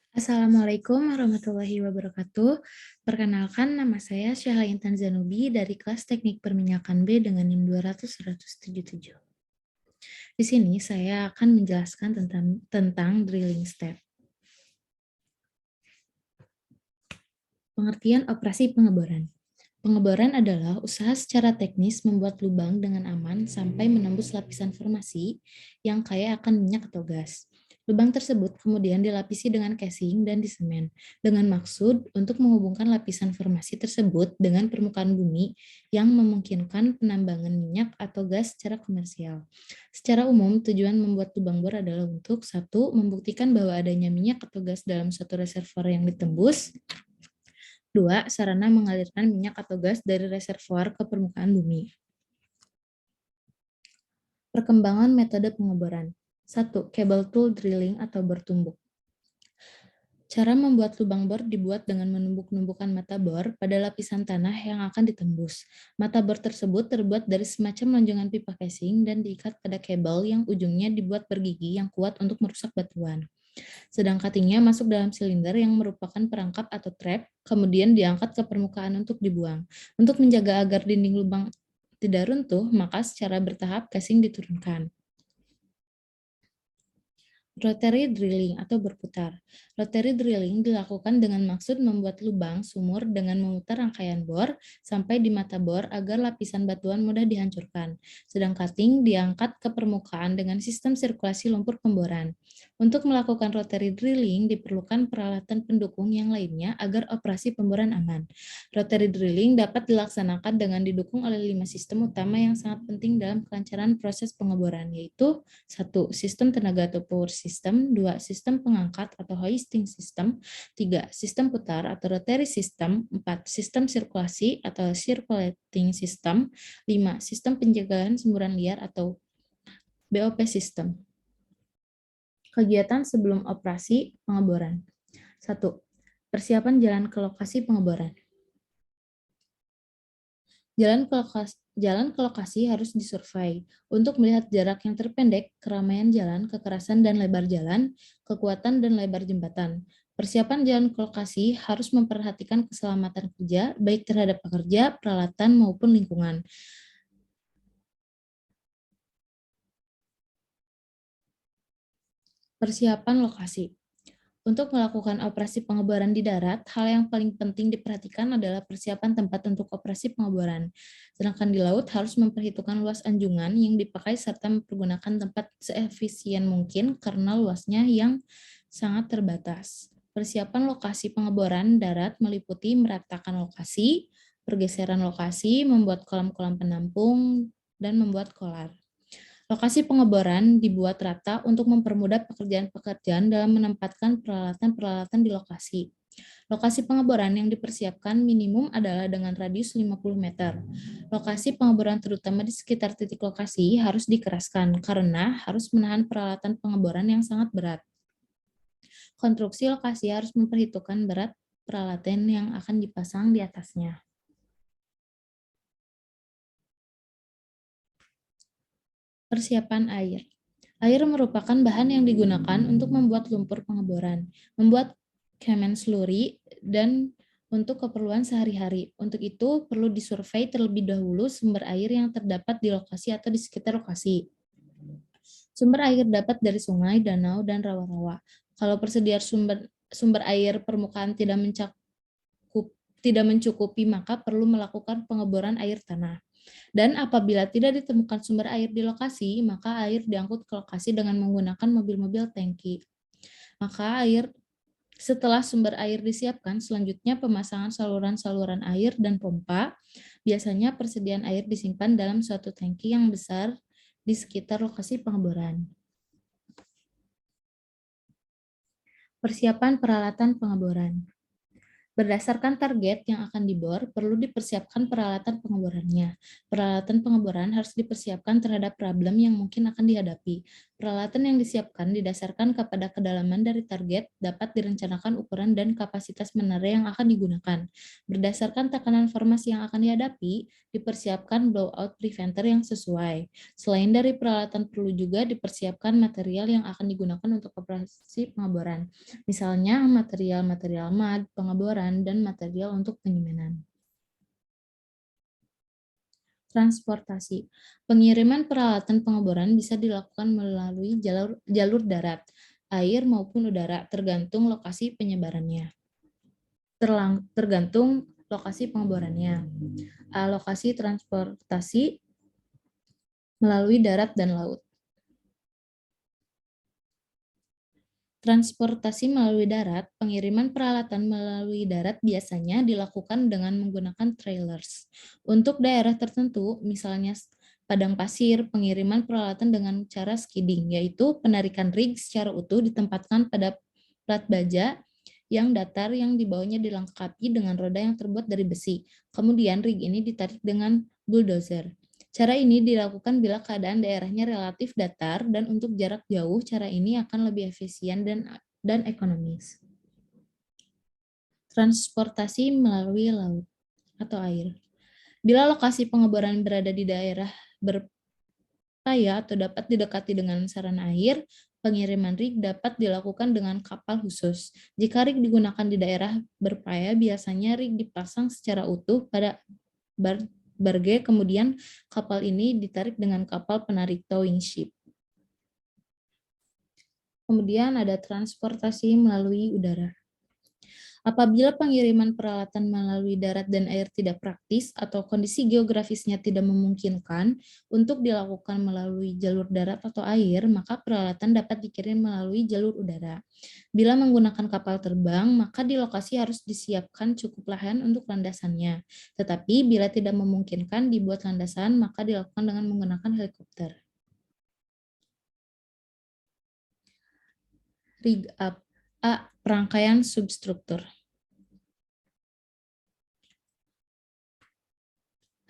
Assalamualaikum warahmatullahi wabarakatuh. Perkenalkan, nama saya Syahla Intan Zanubi dari kelas Teknik Perminyakan B dengan NIM 200-177. Di sini saya akan menjelaskan tentang drilling step. Pengertian operasi pengeboran. Pengeboran adalah usaha secara teknis membuat lubang dengan aman sampai menembus lapisan formasi yang kaya akan minyak atau gas. Lubang tersebut kemudian dilapisi dengan casing dan disemen, dengan maksud untuk menghubungkan lapisan formasi tersebut dengan permukaan bumi yang memungkinkan penambangan minyak atau gas secara komersial. Secara umum, tujuan membuat lubang bor adalah untuk: satu, membuktikan bahwa adanya minyak atau gas dalam suatu reservoir yang ditembus; dua, sarana mengalirkan minyak atau gas dari reservoir ke permukaan bumi. Perkembangan metode pengeboran. 1. Cable tool drilling atau bor tumbuk. Cara membuat lubang bor dibuat dengan menumbuk-numbukan mata bor pada lapisan tanah yang akan ditembus. Mata bor tersebut terbuat dari semacam lonjongan pipa casing dan diikat pada kabel yang ujungnya dibuat bergigi yang kuat untuk merusak batuan. Sedang cuttingnya masuk dalam silinder yang merupakan perangkap atau trap, kemudian diangkat ke permukaan untuk dibuang. Untuk menjaga agar dinding lubang tidak runtuh, maka secara bertahap casing diturunkan. Rotary drilling atau berputar. Rotary drilling dilakukan dengan maksud membuat lubang sumur dengan memutar rangkaian bor sampai di mata bor agar lapisan batuan mudah dihancurkan. Sedang cutting diangkat ke permukaan dengan sistem sirkulasi lumpur pemboran. Untuk melakukan rotary drilling diperlukan peralatan pendukung yang lainnya agar operasi pemboran aman. Rotary drilling dapat dilaksanakan dengan didukung oleh 5 sistem utama yang sangat penting dalam kelancaran proses pengeboran, yaitu: 1. Sistem tenaga atau power system; 2. Sistem pengangkat atau hoisting system; 3. Sistem putar atau rotary system; 4. Sistem sirkulasi atau circulating system; 5. Sistem penjagaan semburan liar atau BOP system. Kegiatan sebelum operasi pengeboran. 1. Persiapan jalan ke lokasi pengeboran. Jalan ke lokasi harus disurvei untuk melihat jarak yang terpendek, keramaian jalan, kekerasan dan lebar jalan, kekuatan dan lebar jembatan. Persiapan jalan ke lokasi harus memperhatikan keselamatan kerja, baik terhadap pekerja, peralatan, maupun lingkungan. Persiapan lokasi. Untuk melakukan operasi pengeboran di darat, hal yang paling penting diperhatikan adalah persiapan tempat untuk operasi pengeboran. Sedangkan di laut harus memperhitungkan luas anjungan yang dipakai serta mempergunakan tempat seefisien mungkin karena luasnya yang sangat terbatas. Persiapan lokasi pengeboran darat meliputi meratakan lokasi, pergeseran lokasi, membuat kolam-kolam penampung, dan membuat kolar. Lokasi pengeboran dibuat rata untuk mempermudah pekerjaan-pekerjaan dalam menempatkan peralatan-peralatan di lokasi. Lokasi pengeboran yang dipersiapkan minimum adalah dengan radius 50 meter. Lokasi pengeboran terutama di sekitar titik lokasi harus dikeraskan karena harus menahan peralatan pengeboran yang sangat berat. Konstruksi lokasi harus memperhitungkan berat peralatan yang akan dipasang di atasnya. Persiapan air. Air merupakan bahan yang digunakan untuk membuat lumpur pengeboran, membuat kemen slurry, dan untuk keperluan sehari-hari. Untuk itu, perlu disurvei terlebih dahulu sumber air yang terdapat di lokasi atau di sekitar lokasi. Sumber air dapat dari sungai, danau, dan rawa-rawa. Kalau persediaan sumber air permukaan tidak mencukupi, maka perlu melakukan pengeboran air tanah. Dan apabila tidak ditemukan sumber air di lokasi, maka air diangkut ke lokasi dengan menggunakan mobil-mobil tangki. Setelah sumber air disiapkan, selanjutnya pemasangan saluran-saluran air dan pompa. Biasanya persediaan air disimpan dalam suatu tangki yang besar di sekitar lokasi pengeboran. Persiapan peralatan pengeboran. Berdasarkan target yang akan dibor, perlu dipersiapkan peralatan pengeborannya. Peralatan pengeboran harus dipersiapkan terhadap problem yang mungkin akan dihadapi. Peralatan yang disiapkan didasarkan kepada kedalaman dari target, dapat direncanakan ukuran dan kapasitas menara yang akan digunakan. Berdasarkan tekanan formasi yang akan dihadapi, dipersiapkan blowout preventer yang sesuai. Selain dari peralatan, perlu juga dipersiapkan material yang akan digunakan untuk operasi pengeboran. Misalnya material-material mud, pengeboran, dan material untuk penyimpanan. Transportasi. Pengiriman peralatan pengeboran bisa dilakukan melalui jalur darat, air maupun udara, tergantung lokasi penyebarannya. Tergantung lokasi pengeborannya. Alokasi transportasi melalui darat dan laut. Transportasi melalui darat, pengiriman peralatan melalui darat biasanya dilakukan dengan menggunakan trailers. Untuk daerah tertentu, misalnya padang pasir, pengiriman peralatan dengan cara skidding, yaitu penarikan rig secara utuh ditempatkan pada plat baja yang datar yang dibawahnya dilengkapi dengan roda yang terbuat dari besi. Kemudian rig ini ditarik dengan bulldozer. Cara ini dilakukan bila keadaan daerahnya relatif datar dan untuk jarak jauh, cara ini akan lebih efisien dan ekonomis. Transportasi melalui laut atau air. Bila lokasi pengeboran berada di daerah berpaya atau dapat didekati dengan sarana air, pengiriman rig dapat dilakukan dengan kapal khusus. Jika rig digunakan di daerah berpaya, biasanya rig dipasang secara utuh pada barge, kemudian kapal ini ditarik dengan kapal penarik towing ship. Kemudian ada transportasi melalui udara. Apabila pengiriman peralatan melalui darat dan air tidak praktis atau kondisi geografisnya tidak memungkinkan untuk dilakukan melalui jalur darat atau air, maka peralatan dapat dikirim melalui jalur udara. Bila menggunakan kapal terbang, maka di lokasi harus disiapkan cukup lahan untuk landasannya. Tetapi bila tidak memungkinkan dibuat landasan, maka dilakukan dengan menggunakan helikopter. Rig up. A. Perangkaian substruktur.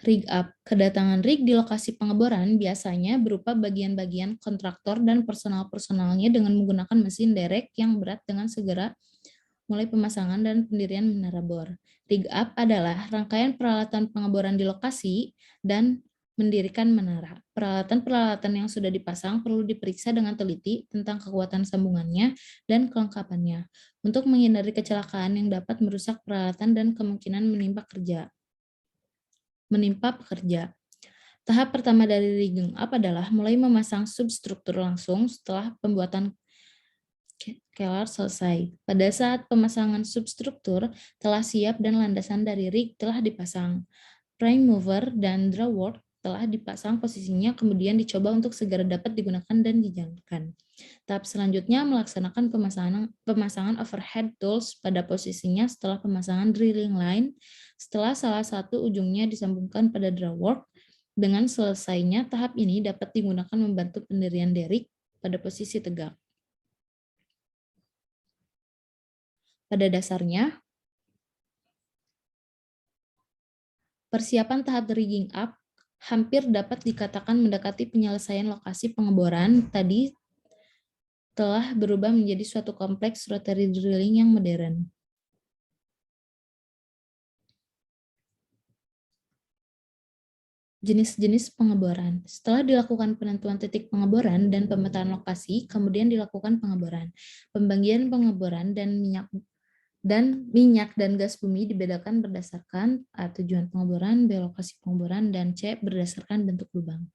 Rig up. Kedatangan rig di lokasi pengeboran biasanya berupa bagian-bagian kontraktor dan personal-personalnya dengan menggunakan mesin derek yang berat dengan segera mulai pemasangan dan pendirian menara bor. Rig up adalah rangkaian peralatan pengeboran di lokasi dan mendirikan menara. Peralatan-peralatan yang sudah dipasang perlu diperiksa dengan teliti tentang kekuatan sambungannya dan kelengkapannya untuk menghindari kecelakaan yang dapat merusak peralatan dan kemungkinan menimpa pekerja. Tahap pertama dari rigging up adalah mulai memasang substruktur langsung setelah pembuatan kelar selesai. Pada saat pemasangan substruktur telah siap dan landasan dari rig telah dipasang, prime mover dan drawwork telah dipasang posisinya, kemudian dicoba untuk segera dapat digunakan dan dijalankan. Tahap selanjutnya melaksanakan pemasangan overhead tools pada posisinya setelah pemasangan drilling line, setelah salah satu ujungnya disambungkan pada drawwork. Dengan selesainya tahap ini dapat digunakan membantu pendirian derrick pada posisi tegak. Pada dasarnya, persiapan tahap rigging up hampir dapat dikatakan mendekati penyelesaian lokasi pengeboran tadi telah berubah menjadi suatu kompleks rotary drilling yang modern. Jenis-jenis pengeboran. Setelah dilakukan penentuan titik pengeboran dan pemetaan lokasi, kemudian dilakukan pengeboran. Pembagian pengeboran dan minyak dan gas bumi dibedakan berdasarkan A. Tujuan pengeboran, B. Lokasi pengeboran, dan C. Berdasarkan bentuk lubang.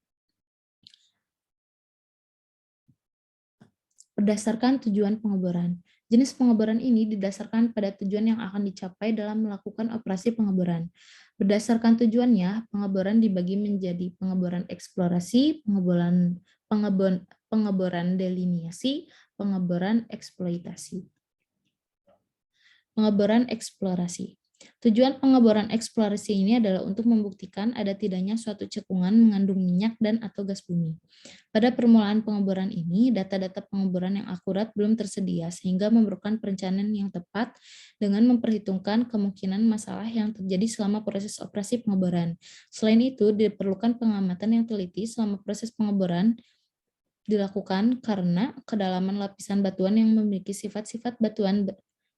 Berdasarkan tujuan pengeboran. Jenis pengeboran ini didasarkan pada tujuan yang akan dicapai dalam melakukan operasi pengeboran. Berdasarkan tujuannya, pengeboran dibagi menjadi pengeboran eksplorasi, pengeboran deliniasi, pengeboran eksploitasi. Pengeboran eksplorasi. Tujuan pengeboran eksplorasi ini adalah untuk membuktikan ada tidaknya suatu cekungan mengandung minyak dan atau gas bumi. Pada permulaan pengeboran ini, data-data pengeboran yang akurat belum tersedia, sehingga memerlukan perencanaan yang tepat dengan memperhitungkan kemungkinan masalah yang terjadi selama proses operasi pengeboran. Selain itu, diperlukan pengamatan yang teliti selama proses pengeboran dilakukan karena kedalaman lapisan batuan yang memiliki sifat-sifat batuan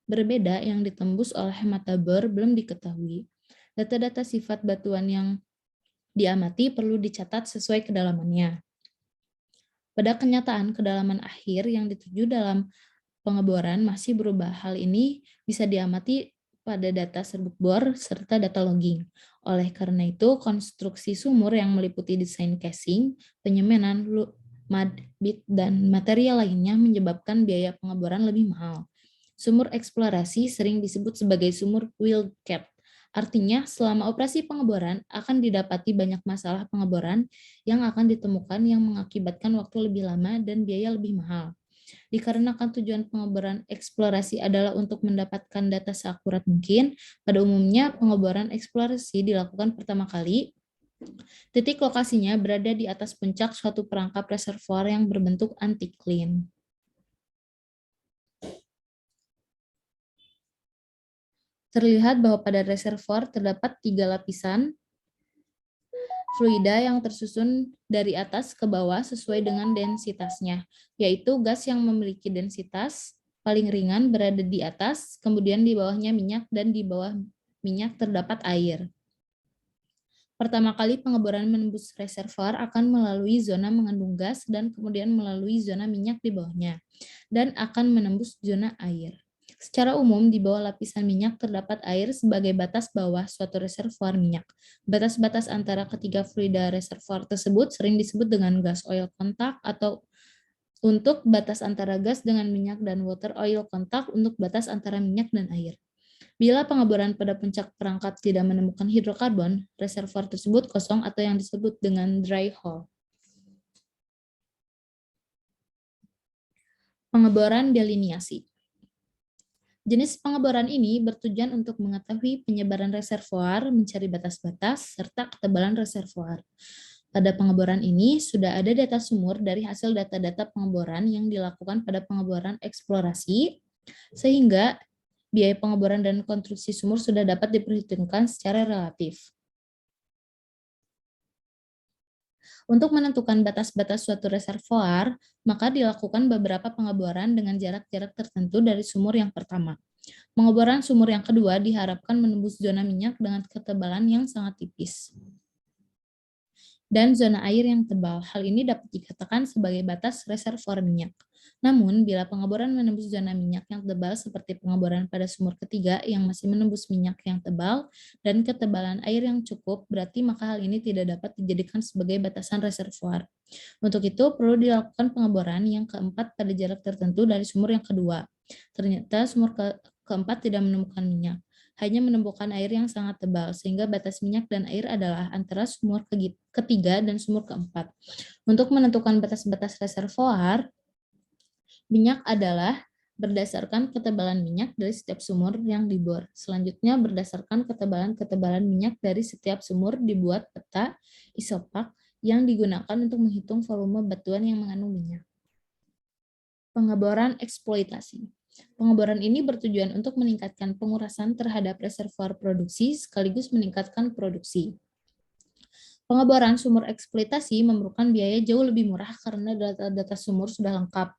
berbeda yang ditembus oleh mata bor belum diketahui. Data-data sifat batuan yang diamati perlu dicatat sesuai kedalamannya. Pada kenyataan, kedalaman akhir yang dituju dalam pengeboran masih berubah. Hal ini bisa diamati pada data serbuk bor serta data logging. Oleh karena itu, konstruksi sumur yang meliputi desain casing, penyemanan, mud, bit, dan material lainnya menyebabkan biaya pengeboran lebih mahal. Sumur eksplorasi sering disebut sebagai sumur wildcat. Artinya, selama operasi pengeboran akan didapati banyak masalah pengeboran yang akan ditemukan yang mengakibatkan waktu lebih lama dan biaya lebih mahal. Dikarenakan tujuan pengeboran eksplorasi adalah untuk mendapatkan data seakurat mungkin, pada umumnya pengeboran eksplorasi dilakukan pertama kali. Titik lokasinya berada di atas puncak suatu perangkap reservoir yang berbentuk anticline. Terlihat bahwa pada reservoir terdapat 3 lapisan fluida yang tersusun dari atas ke bawah sesuai dengan densitasnya, yaitu gas yang memiliki densitas paling ringan berada di atas, kemudian di bawahnya minyak, dan di bawah minyak terdapat air. Pertama kali pengeboran menembus reservoir akan melalui zona mengandung gas dan kemudian melalui zona minyak di bawahnya, dan akan menembus zona air. Secara umum, di bawah lapisan minyak terdapat air sebagai batas bawah suatu reservoir minyak. Batas-batas antara ketiga fluida reservoir tersebut sering disebut dengan gas oil contact atau untuk batas antara gas dengan minyak dan water oil contact untuk batas antara minyak dan air. Bila pengeboran pada puncak perangkap tidak menemukan hidrokarbon, reservoir tersebut kosong atau yang disebut dengan dry hole. Pengeboran deliniasi. Jenis pengeboran ini bertujuan untuk mengetahui penyebaran reservoir, mencari batas-batas, serta ketebalan reservoir. Pada pengeboran ini, sudah ada data sumur dari hasil data-data pengeboran yang dilakukan pada pengeboran eksplorasi, sehingga biaya pengeboran dan konstruksi sumur sudah dapat diperhitungkan secara relatif. Untuk menentukan batas-batas suatu reservoir, maka dilakukan beberapa pengeboran dengan jarak-jarak tertentu dari sumur yang pertama. Pengeboran sumur yang kedua diharapkan menembus zona minyak dengan ketebalan yang sangat tipis dan zona air yang tebal. Hal ini dapat dikatakan sebagai batas reservoir minyak. Namun, bila pengeboran menembus zona minyak yang tebal seperti pengeboran pada sumur ketiga yang masih menembus minyak yang tebal dan ketebalan air yang cukup, berarti maka hal ini tidak dapat dijadikan sebagai batasan reservoir. Untuk itu, perlu dilakukan pengeboran yang keempat pada jarak tertentu dari sumur yang kedua. Ternyata sumur keempat tidak menemukan minyak, hanya menemukan air yang sangat tebal, sehingga batas minyak dan air adalah antara sumur ketiga dan sumur keempat. Untuk menentukan batas-batas reservoir, minyak adalah berdasarkan ketebalan minyak dari setiap sumur yang dibor. Selanjutnya, berdasarkan ketebalan-ketebalan minyak dari setiap sumur dibuat peta isopak yang digunakan untuk menghitung volume batuan yang mengandung minyak. Pengeboran eksploitasi. Pengeboran ini bertujuan untuk meningkatkan pengurasan terhadap reservoir produksi sekaligus meningkatkan produksi. Pengeboran sumur eksploitasi memerlukan biaya jauh lebih murah karena data-data sumur sudah lengkap,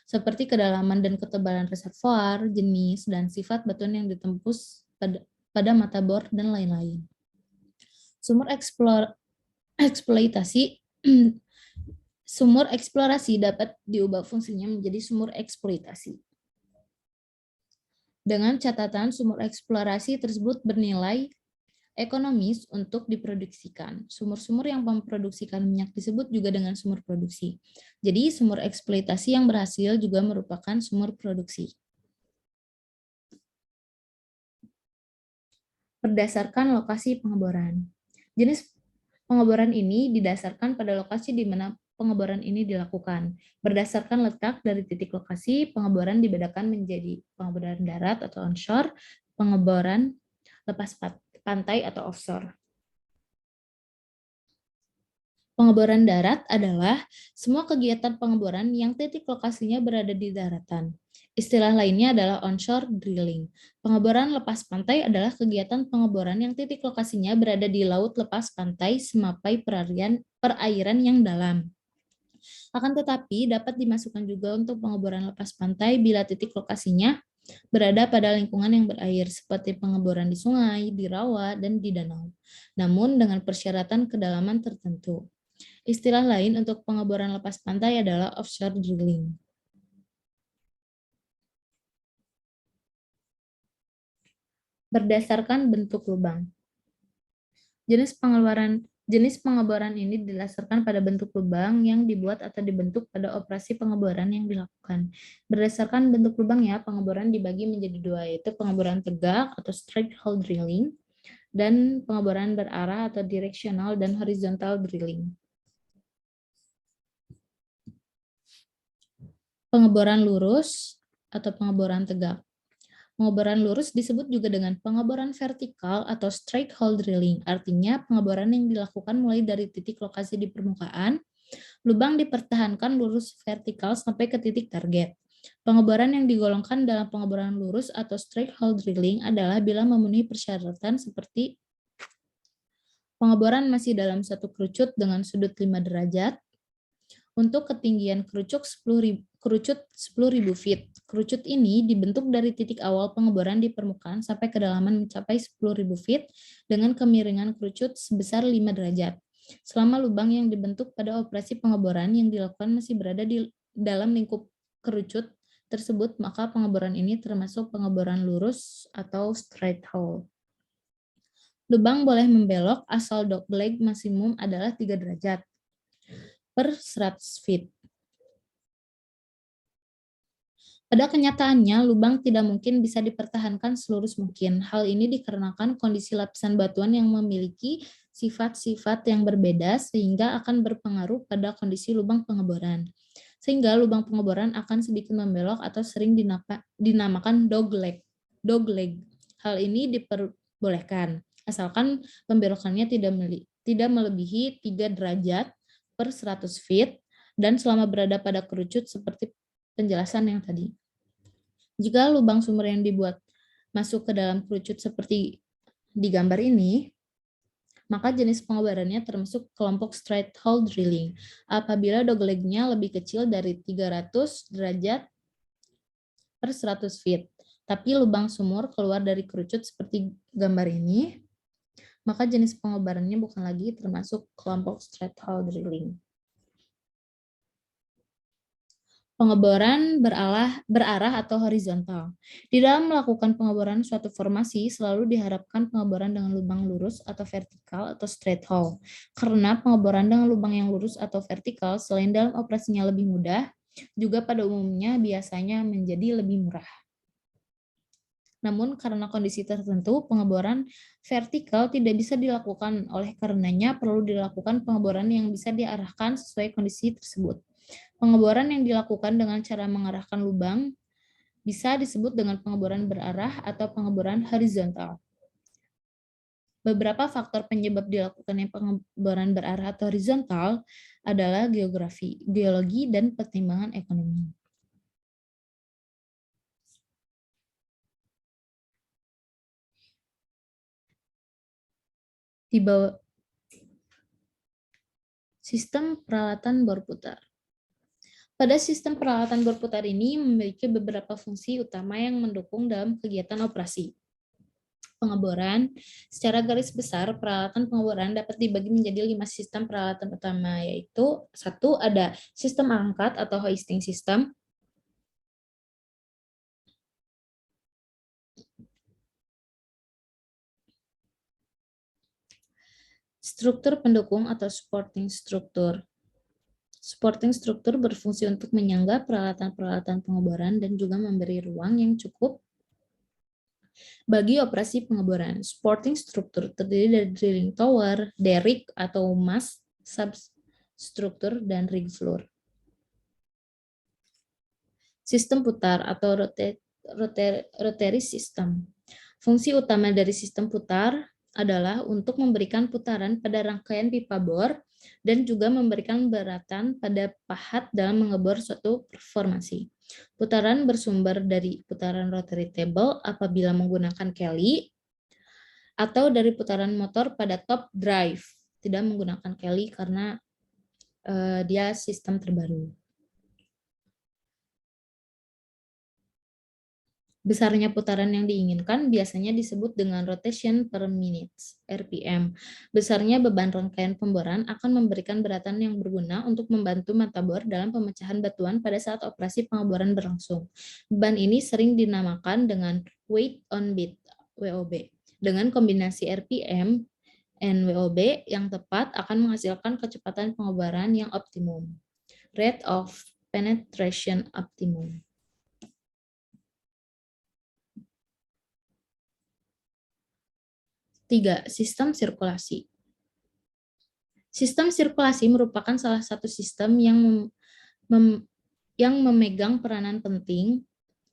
seperti kedalaman dan ketebalan reservoir, jenis, dan sifat batuan yang ditembus pada mata bor, dan lain-lain. Sumur eksploitasi Sumur eksplorasi dapat diubah fungsinya menjadi sumur eksploitasi. Dengan catatan sumur eksplorasi tersebut bernilai ekonomis untuk diproduksikan. Sumur-sumur yang memproduksikan minyak disebut juga dengan sumur produksi. Jadi sumur eksploitasi yang berhasil juga merupakan sumur produksi. Berdasarkan lokasi pengeboran. Jenis pengeboran ini didasarkan pada lokasi di mana pengeboran ini dilakukan. Berdasarkan letak dari titik lokasi, pengeboran dibedakan menjadi pengeboran darat atau onshore, pengeboran lepas pantai atau offshore. Pengeboran darat adalah semua kegiatan pengeboran yang titik lokasinya berada di daratan. Istilah lainnya adalah onshore drilling. Pengeboran lepas pantai adalah kegiatan pengeboran yang titik lokasinya berada di laut lepas pantai semapai perairan yang dalam. Akan tetapi dapat dimasukkan juga untuk pengeboran lepas pantai bila titik lokasinya berada pada lingkungan yang berair, seperti pengeboran di sungai, di rawa, dan di danau. Namun dengan persyaratan kedalaman tertentu. Istilah lain untuk pengeboran lepas pantai adalah offshore drilling. Berdasarkan bentuk lubang. Jenis pengeboran ini didasarkan pada bentuk lubang yang dibuat atau dibentuk pada operasi pengeboran yang dilakukan. Berdasarkan bentuk lubangnya, pengeboran dibagi menjadi dua, yaitu pengeboran tegak atau straight hole drilling dan pengeboran berarah atau directional dan horizontal drilling. Pengeboran lurus atau pengeboran tegak. Pengeboran lurus disebut juga dengan pengeboran vertikal atau straight hole drilling. Artinya pengeboran yang dilakukan mulai dari titik lokasi di permukaan, lubang dipertahankan lurus vertikal sampai ke titik target. Pengeboran yang digolongkan dalam pengeboran lurus atau straight hole drilling adalah bila memenuhi persyaratan seperti pengeboran masih dalam satu kerucut dengan sudut 5 derajat, untuk ketinggian kerucut 10.000 feet. Kerucut ini dibentuk dari titik awal pengeboran di permukaan sampai kedalaman mencapai 10.000 feet dengan kemiringan kerucut sebesar 5 derajat. Selama lubang yang dibentuk pada operasi pengeboran yang dilakukan masih berada di dalam lingkup kerucut tersebut, maka pengeboran ini termasuk pengeboran lurus atau straight hole. Lubang boleh membelok asal dogleg maksimum adalah 3 derajat per 100 feet. Pada kenyataannya, lubang tidak mungkin bisa dipertahankan selurus mungkin. Hal ini dikarenakan kondisi lapisan batuan yang memiliki sifat-sifat yang berbeda sehingga akan berpengaruh pada kondisi lubang pengeboran. Sehingga lubang pengeboran akan sedikit membelok atau sering dinamakan dogleg. Hal ini diperbolehkan, asalkan pembelokannya tidak melebihi 3 derajat per 100 feet dan selama berada pada kerucut seperti penjelasan yang tadi. Jika lubang sumur yang dibuat masuk ke dalam kerucut seperti di gambar ini, maka jenis pengeborannya termasuk kelompok straight hole drilling. Apabila doglegnya lebih kecil dari 300 derajat per 100 feet, tapi lubang sumur keluar dari kerucut seperti gambar ini, maka jenis pengeborannya bukan lagi termasuk kelompok straight hole drilling. Pengeboran berarah atau horizontal. Di dalam melakukan pengeboran suatu formasi, selalu diharapkan pengeboran dengan lubang lurus atau vertikal atau straight hole. Karena pengeboran dengan lubang yang lurus atau vertikal, selain dalam operasinya lebih mudah, juga pada umumnya biasanya menjadi lebih murah. Namun karena kondisi tertentu, pengeboran vertikal tidak bisa dilakukan, oleh karenanya perlu dilakukan pengeboran yang bisa diarahkan sesuai kondisi tersebut. Pengeboran yang dilakukan dengan cara mengarahkan lubang bisa disebut dengan pengeboran berarah atau pengeboran horizontal. Beberapa faktor penyebab dilakukannya pengeboran berarah atau horizontal adalah geologi, dan pertimbangan ekonomi. Di bawah sistem peralatan berputar. Pada sistem peralatan berputar ini memiliki beberapa fungsi utama yang mendukung dalam kegiatan operasi pengeboran. Secara garis besar, peralatan pengeboran dapat dibagi menjadi 5 sistem peralatan utama, yaitu 1. Ada sistem angkat atau hoisting system. Struktur pendukung atau supporting struktur. Supporting struktur berfungsi untuk menyangga peralatan-peralatan pengeboran dan juga memberi ruang yang cukup bagi operasi pengeboran. Supporting struktur terdiri dari drilling tower, derrick atau mast, substruktur, dan rig floor. Sistem putar atau rotary system. Fungsi utama dari sistem putar adalah untuk memberikan putaran pada rangkaian pipa bor dan juga memberikan beratan pada pahat dalam mengebor suatu formasi. Putaran bersumber dari putaran rotary table apabila menggunakan Kelly atau dari putaran motor pada top drive. Tidak menggunakan Kelly karena dia sistem terbaru. Besarnya putaran yang diinginkan biasanya disebut dengan rotation per minute, RPM. Besarnya beban rangkaian pemboran akan memberikan beratan yang berguna untuk membantu mata bor dalam pemecahan batuan pada saat operasi pengeboran berlangsung. Beban ini sering dinamakan dengan weight on beat, WOB. Dengan kombinasi RPM dan WOB yang tepat akan menghasilkan kecepatan pengeboran yang optimum. Rate of penetration optimum. 3. Sistem sirkulasi. Sistem sirkulasi merupakan salah satu sistem yang memegang peranan penting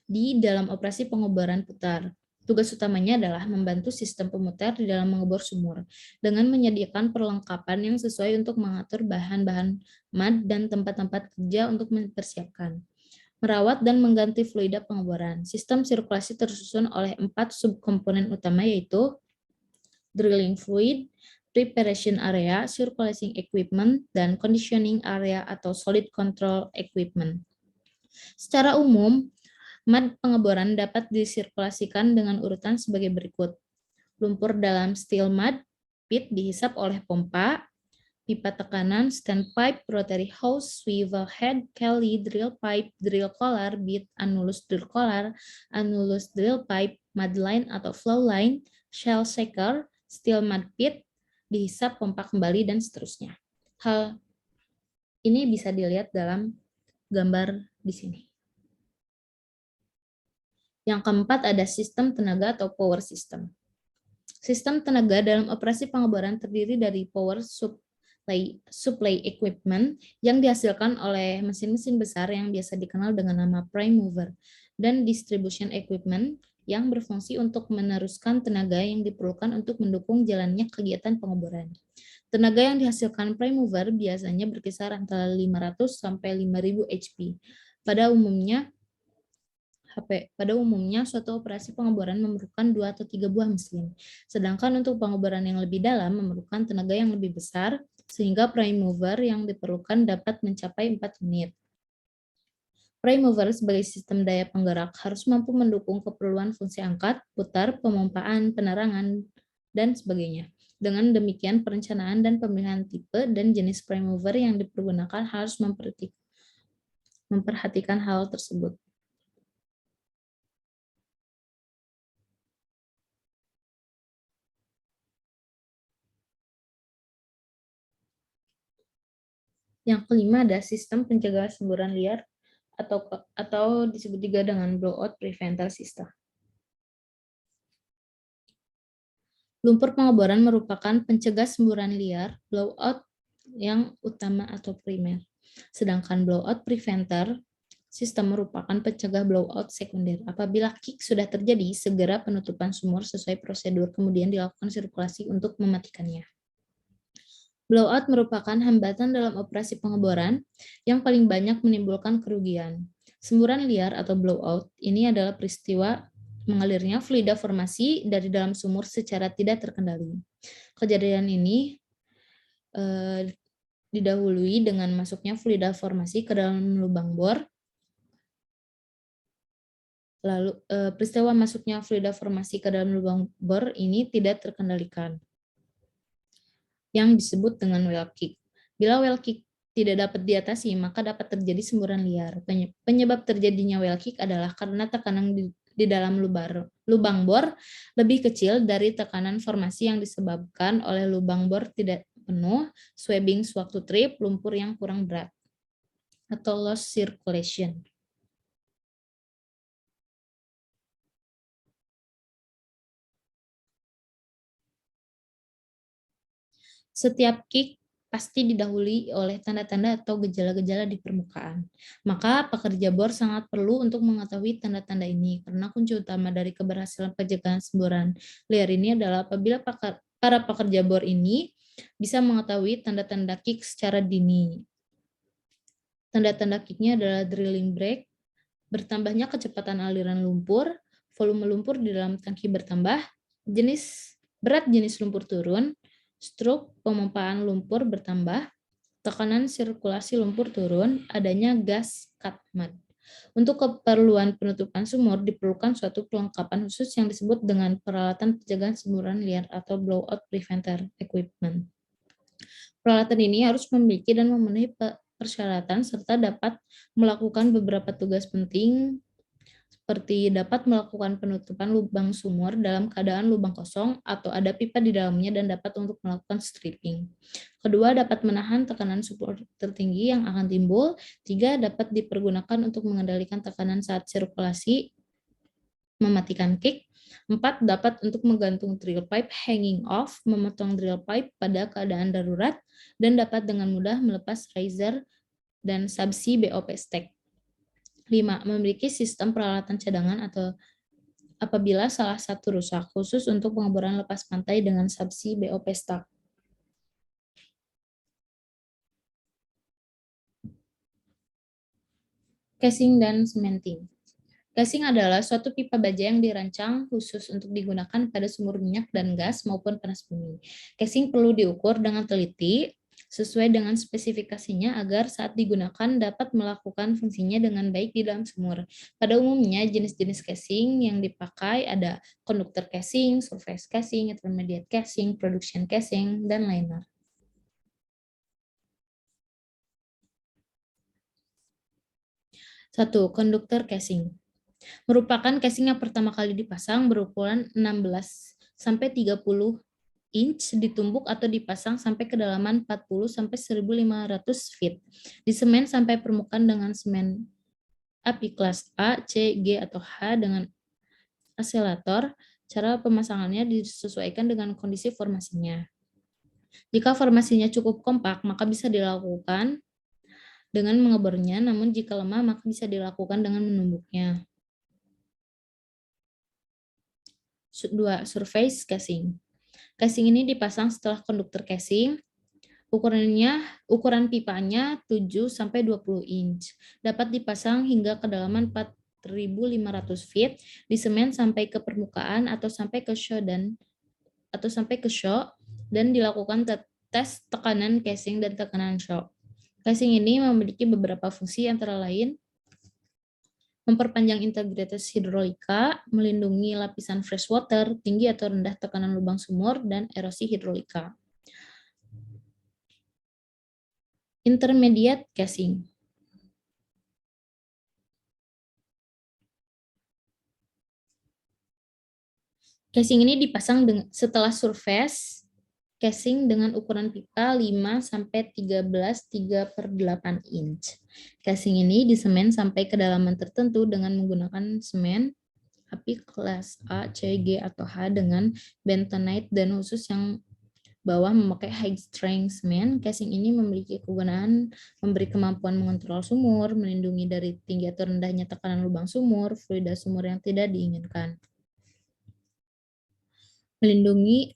di dalam operasi pengeboran putar. Tugas utamanya adalah membantu sistem pemutar di dalam mengebor sumur dengan menyediakan perlengkapan yang sesuai untuk mengatur bahan-bahan mad dan tempat-tempat kerja untuk mempersiapkan, merawat dan mengganti fluida pengeboran. Sistem sirkulasi tersusun oleh 4 subkomponen utama yaitu drilling fluid, preparation area, circulating equipment, dan conditioning area atau solid control equipment. Secara umum, mad pengeboran dapat disirkulasikan dengan urutan sebagai berikut. Lumpur dalam steel mud pit dihisap oleh pompa, pipa tekanan, standpipe, rotary hose, swivel head, Kelly, drill pipe, drill collar, bit, annulus drill collar, annulus drill pipe, mud line atau flow line, shell shaker, steel mud pit, dihisap, pompa kembali, dan seterusnya. Hal ini bisa dilihat dalam gambar di sini. Yang keempat ada sistem tenaga atau power system. Sistem tenaga dalam operasi pengeboran terdiri dari power supply equipment yang dihasilkan oleh mesin-mesin besar yang biasa dikenal dengan nama prime mover, dan distribution equipment yang berfungsi untuk meneruskan tenaga yang diperlukan untuk mendukung jalannya kegiatan pengeboran. Tenaga yang dihasilkan prime mover biasanya berkisar antara 500 sampai 5.000 HP. Pada umumnya, suatu operasi pengeboran memerlukan 2 atau 3 buah mesin. Sedangkan untuk pengeboran yang lebih dalam memerlukan tenaga yang lebih besar, sehingga prime mover yang diperlukan dapat mencapai 4 unit. Prime mover sebagai sistem daya penggerak harus mampu mendukung keperluan fungsi angkat, putar, pemompaan, penerangan, dan sebagainya. Dengan demikian, perencanaan dan pemilihan tipe dan jenis prime mover yang dipergunakan harus memperhatikan hal tersebut. Yang kelima ada sistem pencegahan semburan liar atau disebut juga dengan blowout preventer system. Lumpur pengeboran merupakan pencegah semburan liar blowout yang utama atau primer. Sedangkan blowout preventer sistem merupakan pencegah blowout sekunder. Apabila kick sudah terjadi, segera penutupan sumur sesuai prosedur, kemudian dilakukan sirkulasi untuk mematikannya. Blowout merupakan hambatan dalam operasi pengeboran yang paling banyak menimbulkan kerugian. Semburan liar atau blowout ini adalah peristiwa mengalirnya fluida formasi dari dalam sumur secara tidak terkendali. Kejadian ini didahului dengan masuknya fluida formasi ke dalam lubang bor. Lalu peristiwa masuknya fluida formasi ke dalam lubang bor ini tidak terkendalikan, yang disebut dengan well kick. Bila well kick tidak dapat diatasi, maka dapat terjadi semburan liar. Penyebab terjadinya well kick adalah karena tekanan di dalam lubang bor lebih kecil dari tekanan formasi yang disebabkan oleh lubang bor tidak penuh, swabbing sewaktu trip, lumpur yang kurang berat, atau loss circulation. Setiap kick pasti didahului oleh tanda-tanda atau gejala-gejala di permukaan. Maka pekerja bor sangat perlu untuk mengetahui tanda-tanda ini, karena kunci utama dari keberhasilan pencegahan semburan liar ini adalah apabila para pekerja bor ini bisa mengetahui tanda-tanda kick secara dini. Tanda-tanda kicknya adalah drilling break, bertambahnya kecepatan aliran lumpur, volume lumpur di dalam tangki bertambah, berat jenis lumpur turun, stroke pemompaan lumpur bertambah, tekanan sirkulasi lumpur turun, adanya gas cut mud. Untuk keperluan penutupan sumur diperlukan suatu perlengkapan khusus yang disebut dengan peralatan pencegahan semburan liar atau blowout preventer equipment. Peralatan ini harus memiliki dan memenuhi persyaratan serta dapat melakukan beberapa tugas penting seperti dapat melakukan penutupan lubang sumur dalam keadaan lubang kosong atau ada pipa di dalamnya dan dapat untuk melakukan stripping. Kedua, dapat menahan tekanan sumur tertinggi yang akan timbul. Tiga, dapat dipergunakan untuk mengendalikan tekanan saat sirkulasi, mematikan kick. Empat, dapat untuk menggantung drill pipe hanging off, memotong drill pipe pada keadaan darurat, dan dapat dengan mudah melepas riser dan subsea BOP stack. 5. Memiliki sistem peralatan cadangan atau apabila salah satu rusak, khusus untuk pengeboran lepas pantai dengan subsea BOP stack. Casing dan cementing. Casing adalah suatu pipa baja yang dirancang khusus untuk digunakan pada sumur minyak dan gas maupun panas bumi. Casing perlu diukur dengan teliti sesuai dengan spesifikasinya agar saat digunakan dapat melakukan fungsinya dengan baik di dalam sumur. Pada umumnya, jenis-jenis casing yang dipakai ada conductor casing, surface casing, intermediate casing, production casing, dan liner. Satu, conductor casing. Merupakan casing yang pertama kali dipasang berukuran 16 sampai 30 inch ditumbuk atau dipasang sampai kedalaman 40 sampai 1.500 feet. Disemen sampai permukaan dengan semen api kelas A, C, G, atau H dengan aselator. Cara pemasangannya disesuaikan dengan kondisi formasinya. Jika formasinya cukup kompak, maka bisa dilakukan dengan mengebornya, namun jika lemah, maka bisa dilakukan dengan menumbuknya. 2. Surface casing. Casing ini dipasang setelah konduktor casing. Ukuran pipanya 7 sampai 20 inch. Dapat dipasang hingga kedalaman 4.500 feet, disemen sampai ke permukaan atau sampai ke shock dan dilakukan tes tekanan casing dan tekanan shock. Casing ini memiliki beberapa fungsi antara lain memperpanjang integritas hidrolika, melindungi lapisan freshwater, tinggi atau rendah tekanan lubang sumur, dan erosi hidrolika. Intermediate casing. Casing ini dipasang setelah surface casing dengan ukuran pipa 5 sampai 13 3/8 inch. Casing ini disemen sampai kedalaman tertentu dengan menggunakan semen api kelas A, C, G, atau H dengan bentonite dan khusus yang bawah memakai high strength semen. Casing ini memiliki kegunaan memberi kemampuan mengontrol sumur, melindungi dari tinggi atau rendahnya tekanan lubang sumur, fluida sumur yang tidak diinginkan. Melindungi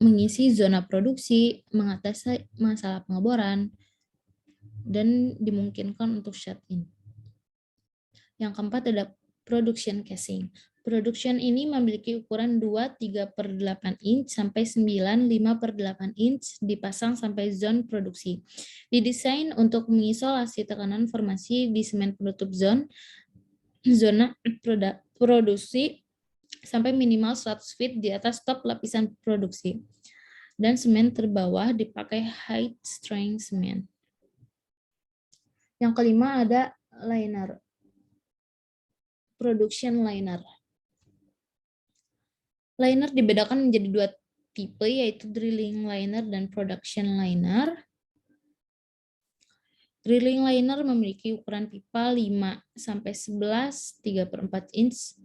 mengisi zona produksi, mengatasi masalah pengeboran, dan dimungkinkan untuk shut-in. Yang keempat ada production casing. Production ini memiliki ukuran 2 3/8 inch sampai 9 5/8 inch dipasang sampai zone produksi. Didesain untuk mengisolasi tekanan formasi di semen penutup zona produksi sampai minimal 100 feet di atas top lapisan produksi. Dan semen terbawah dipakai high strength semen. Yang kelima ada liner. Production liner. Liner dibedakan menjadi dua tipe, yaitu drilling liner dan production liner. Drilling liner memiliki ukuran pipa 5 sampai 11 3/4 inch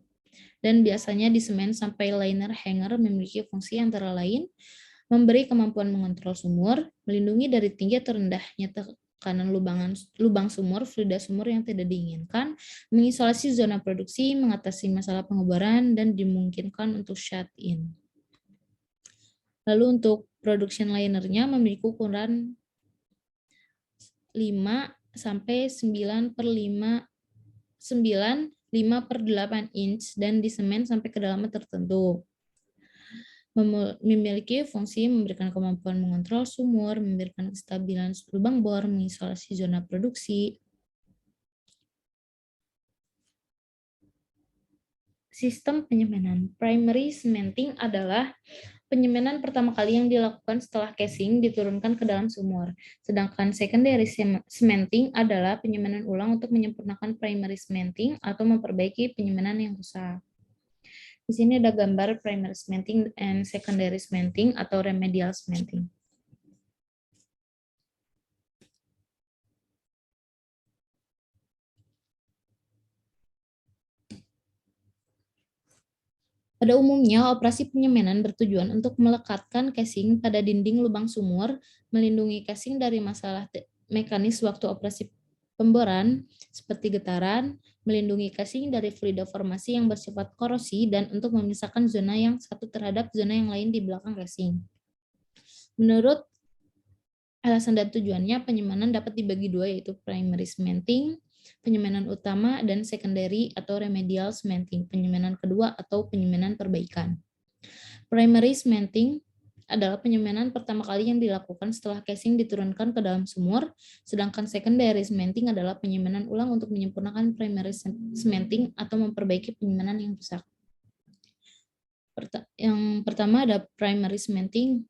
dan biasanya disemen sampai liner hanger memiliki fungsi antara lain memberi kemampuan mengontrol sumur, melindungi dari tinggi atau rendahnya tekanan lubang sumur, fluida sumur yang tidak diinginkan, mengisolasi zona produksi, mengatasi masalah pengeboran, dan dimungkinkan untuk shut-in. Lalu untuk production linernya memiliki ukuran 5 sampai 9/8 inch dan disemen sampai kedalaman tertentu. Memiliki fungsi memberikan kemampuan mengontrol sumur, memberikan kestabilan lubang bor, mengisolasi zona produksi. Sistem penyemanan. Primary cementing adalah penyemanan pertama kali yang dilakukan setelah casing diturunkan ke dalam sumur. Sedangkan secondary cementing adalah penyemanan ulang untuk menyempurnakan primary cementing atau memperbaiki penyemanan yang rusak. Di sini ada gambar primary cementing and secondary cementing atau remedial cementing. Pada umumnya, operasi penyemanan bertujuan untuk melekatkan casing pada dinding lubang sumur, melindungi casing dari masalah mekanis waktu operasi pemboran, seperti getaran, melindungi casing dari fluida formasi yang bersifat korosi, dan untuk memisahkan zona yang satu terhadap zona yang lain di belakang casing. Menurut alasan dan tujuannya, penyemanan dapat dibagi dua, yaitu primary cementing, penyemanan utama, dan secondary atau remedial cementing, penyemanan kedua atau penyemanan perbaikan. Primary cementing adalah penyemanan pertama kali yang dilakukan setelah casing diturunkan ke dalam sumur, sedangkan secondary cementing adalah penyemanan ulang untuk menyempurnakan primary cementing atau memperbaiki penyemanan yang rusak. Yang pertama ada primary cementing.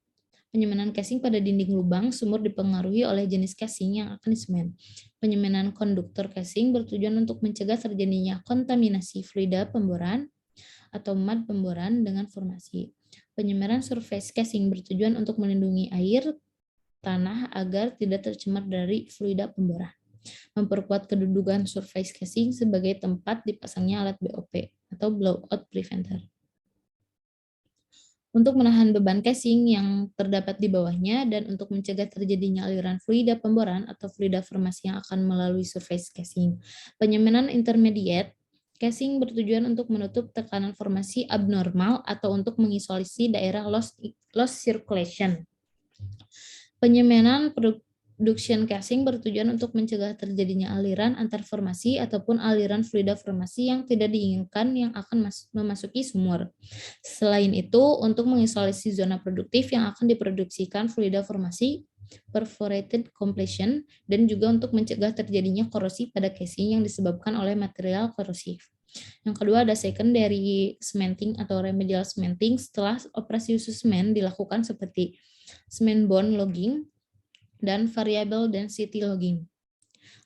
Penyemanan casing pada dinding lubang sumur dipengaruhi oleh jenis casing yang akan disemen. Penyemanan konduktor casing bertujuan untuk mencegah terjadinya kontaminasi fluida pemboran atau mud pemboran dengan formasi. Penyemanan surface casing bertujuan untuk melindungi air, tanah agar tidak tercemar dari fluida pemboran. Memperkuat kedudukan surface casing sebagai tempat dipasangnya alat BOP atau blowout preventer. Untuk menahan beban casing yang terdapat di bawahnya dan untuk mencegah terjadinya aliran fluida pemboran atau fluida formasi yang akan melalui surface casing. Penyemanan intermediate casing bertujuan untuk menutup tekanan formasi abnormal atau untuk mengisolasi daerah loss circulation. Penyemanan production casing bertujuan untuk mencegah terjadinya aliran antar formasi ataupun aliran fluida formasi yang tidak diinginkan yang akan memasuki sumur. Selain itu, untuk mengisolasi zona produktif yang akan diproduksikan fluida formasi, perforated completion, dan juga untuk mencegah terjadinya korosi pada casing yang disebabkan oleh material korosif. Yang kedua ada secondary cementing atau remedial cementing setelah operasi usus semen dilakukan seperti semen bond logging dan variable density logging.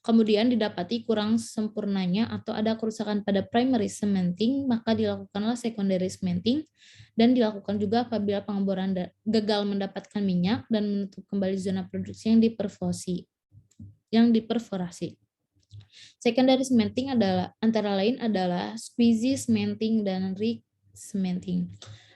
Kemudian didapati kurang sempurnanya atau ada kerusakan pada primary cementing, maka dilakukanlah secondary cementing dan dilakukan juga apabila pengeboran gagal mendapatkan minyak dan menutup kembali zona produksi yang diperforasi. Secondary cementing adalah antara lain adalah squeegee cementing dan rig cementing.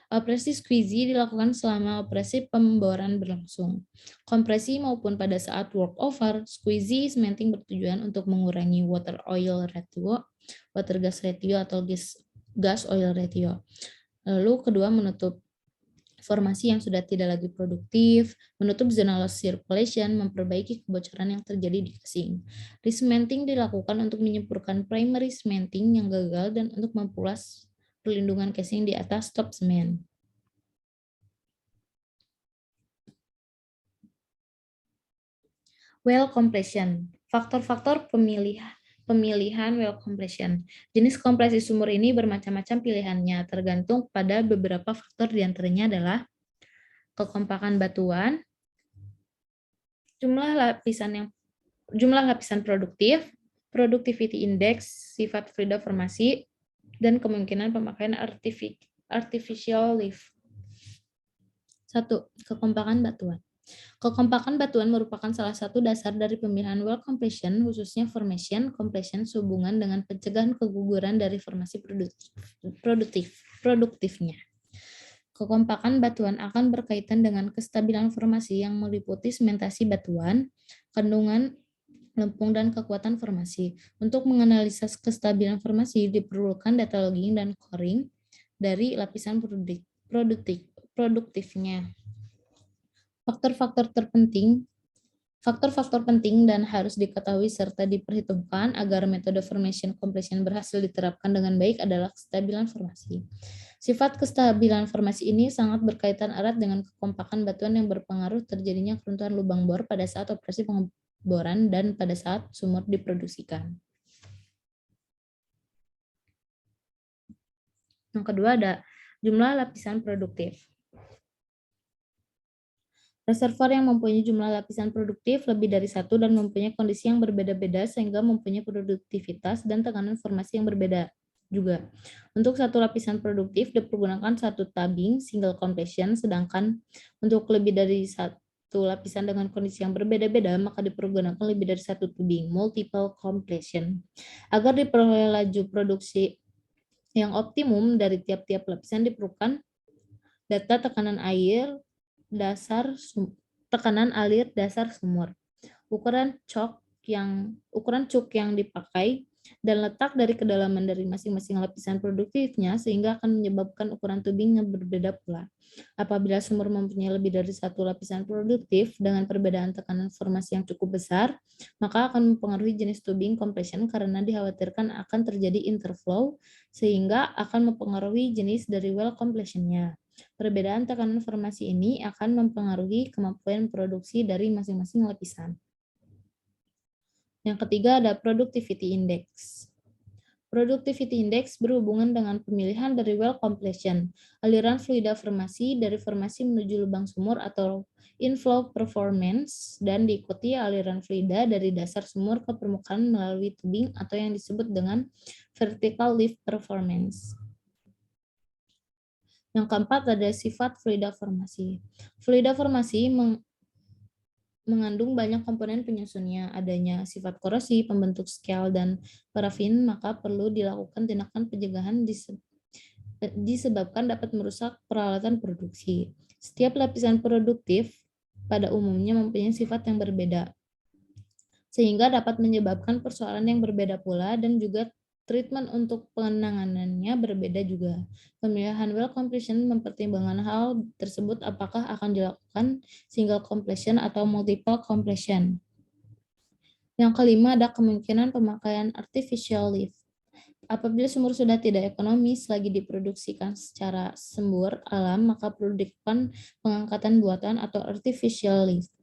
Operasi squeegee dilakukan selama operasi pemboran berlangsung. Kompresi maupun pada saat workover, squeegee cementing bertujuan untuk mengurangi water oil ratio, water gas ratio atau gas oil ratio. Lalu kedua menutup formasi yang sudah tidak lagi produktif, menutup zona loss circulation, memperbaiki kebocoran yang terjadi di casing. Re-cementing dilakukan untuk menyempurnakan primary cementing yang gagal dan untuk memperluas perlindungan casing di atas top semen. Well completion. Faktor-faktor pemilihan well completion. Jenis kompresi sumur ini bermacam-macam pilihannya, tergantung pada beberapa faktor diantaranya adalah kekompakan batuan, jumlah lapisan produktif, productivity index, sifat fluida formasi, dan kemungkinan pemakaian artificial lift. 1. Kekompakan batuan. Kekompakan batuan merupakan salah satu dasar dari pemilihan well completion, khususnya formation completion sehubungan dengan pencegahan keguguran dari formasi produktifnya. Kekompakan batuan akan berkaitan dengan kestabilan formasi yang meliputi sementasi batuan, kandungan lempung, dan kekuatan formasi. Untuk menganalisa kestabilan formasi diperlukan data logging dan coring dari lapisan produktifnya. Faktor-faktor penting dan harus diketahui serta diperhitungkan agar metode formation completion berhasil diterapkan dengan baik adalah kestabilan formasi. Sifat kestabilan formasi ini sangat berkaitan erat dengan kekompakan batuan yang berpengaruh terjadinya keruntuhan lubang bor pada saat operasi pengeboran dan pada saat sumur diproduksikan. Yang kedua ada jumlah lapisan produktif. Reservoir yang mempunyai jumlah lapisan produktif lebih dari satu dan mempunyai kondisi yang berbeda-beda sehingga mempunyai produktivitas dan tekanan formasi yang berbeda juga. Untuk satu lapisan produktif dipergunakan satu tabing single compression, sedangkan untuk lebih dari satu lapisan dengan kondisi yang berbeda-beda maka dipergunakan lebih dari satu tubing multiple compression. Agar diperoleh laju produksi yang optimum dari tiap-tiap lapisan diperlukan data tekanan alir dasar sumur, ukuran cuk yang dipakai, dan letak dari kedalaman dari masing-masing lapisan produktifnya sehingga akan menyebabkan ukuran tubing yang berbeda pula. Apabila sumur mempunyai lebih dari satu lapisan produktif dengan perbedaan tekanan formasi yang cukup besar, maka akan mempengaruhi jenis tubing compression karena dikhawatirkan akan terjadi interflow sehingga akan mempengaruhi jenis dari well completion-nya. Perbedaan tekanan formasi ini akan mempengaruhi kemampuan produksi dari masing-masing lapisan. Yang ketiga ada productivity index. Productivity index berhubungan dengan pemilihan dari well completion, aliran fluida formasi dari formasi menuju lubang sumur atau inflow performance, dan diikuti aliran fluida dari dasar sumur ke permukaan melalui tubing atau yang disebut dengan vertical lift performance. Yang keempat ada sifat fluida formasi. Fluida formasi mengandung banyak komponen penyusunnya. Adanya sifat korosi, pembentuk scale, dan parafin, maka perlu dilakukan tindakan pencegahan disebabkan dapat merusak peralatan produksi. Setiap lapisan produktif pada umumnya mempunyai sifat yang berbeda, sehingga dapat menyebabkan persoalan yang berbeda pula dan juga treatment untuk penanganannya berbeda juga. Pemilihan well completion mempertimbangkan hal tersebut apakah akan dilakukan single completion atau multiple completion. Yang kelima ada kemungkinan pemakaian artificial lift. Apabila sumur sudah tidak ekonomis lagi diproduksikan secara sumber alam, maka perlu dilakukan pengangkatan buatan atau artificial lift.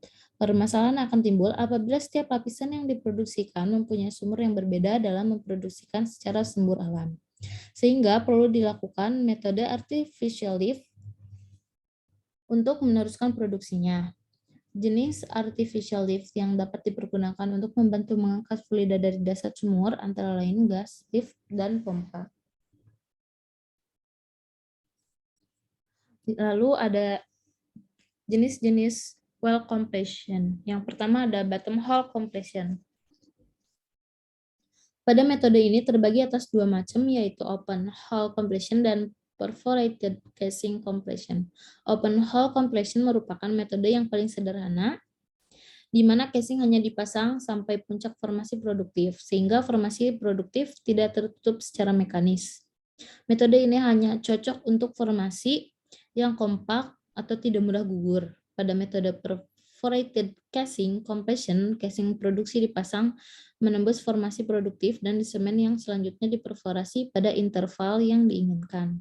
Permasalahan akan timbul apabila setiap lapisan yang diproduksikan mempunyai sumur yang berbeda dalam memproduksikan secara sumber alam. Sehingga perlu dilakukan metode artificial lift untuk meneruskan produksinya. Jenis artificial lift yang dapat dipergunakan untuk membantu mengangkat fluida dari dasar sumur antara lain gas, lift, dan pompa. Lalu ada jenis-jenis well compression. Yang pertama ada bottom hole compression. Pada metode ini terbagi atas dua macam, yaitu open hole compression dan perforated casing compression. Open hole compression merupakan metode yang paling sederhana, di mana casing hanya dipasang sampai puncak formasi produktif, sehingga formasi produktif tidak tertutup secara mekanis. Metode ini hanya cocok untuk formasi yang kompak atau tidak mudah gugur. Pada metode perforated casing compression, casing produksi dipasang menembus formasi produktif dan disemen yang selanjutnya diperforasi pada interval yang diinginkan.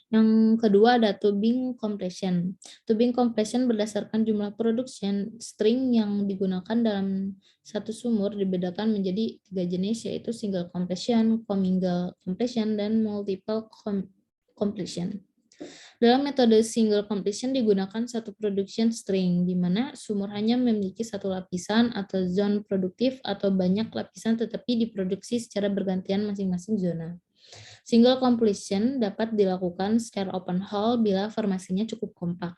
Yang kedua ada tubing compression. Tubing compression berdasarkan jumlah production string yang digunakan dalam satu sumur dibedakan menjadi 3 jenis, yaitu single compression, commingle compression, dan multiple compression. Dalam metode single compression digunakan satu production string, di mana sumur hanya memiliki satu lapisan atau zone produktif atau banyak lapisan tetapi diproduksi secara bergantian masing-masing zona. Single completion dapat dilakukan secara open hole bila formasinya cukup kompak,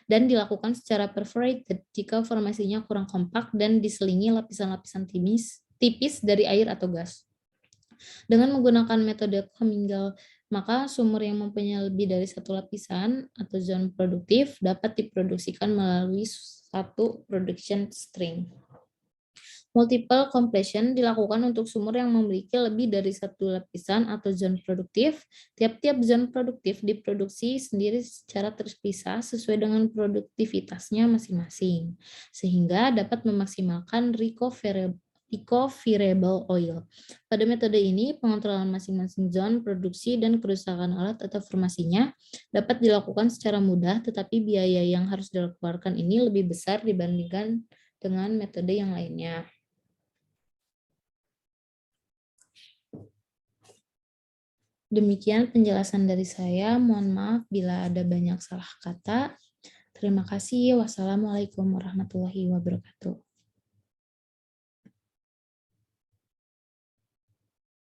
dan dilakukan secara perforated jika formasinya kurang kompak dan diselingi lapisan-lapisan tipis dari air atau gas. Dengan menggunakan metode commingle Maka sumur yang mempunyai lebih dari satu lapisan atau zona produktif dapat diproduksikan melalui satu production string. Multiple completion dilakukan untuk sumur yang memiliki lebih dari satu lapisan atau zona produktif. Tiap-tiap zona produktif diproduksi sendiri secara terpisah sesuai dengan produktivitasnya masing-masing, sehingga dapat memaksimalkan recoverable oil. Pada metode ini, pengontrolan masing-masing zona produksi dan kerusakan alat atau formasinya dapat dilakukan secara mudah, tetapi biaya yang harus dikeluarkan ini lebih besar dibandingkan dengan metode yang lainnya. Demikian penjelasan dari saya. Mohon maaf bila ada banyak salah kata. Terima kasih. Wassalamualaikum warahmatullahi wabarakatuh.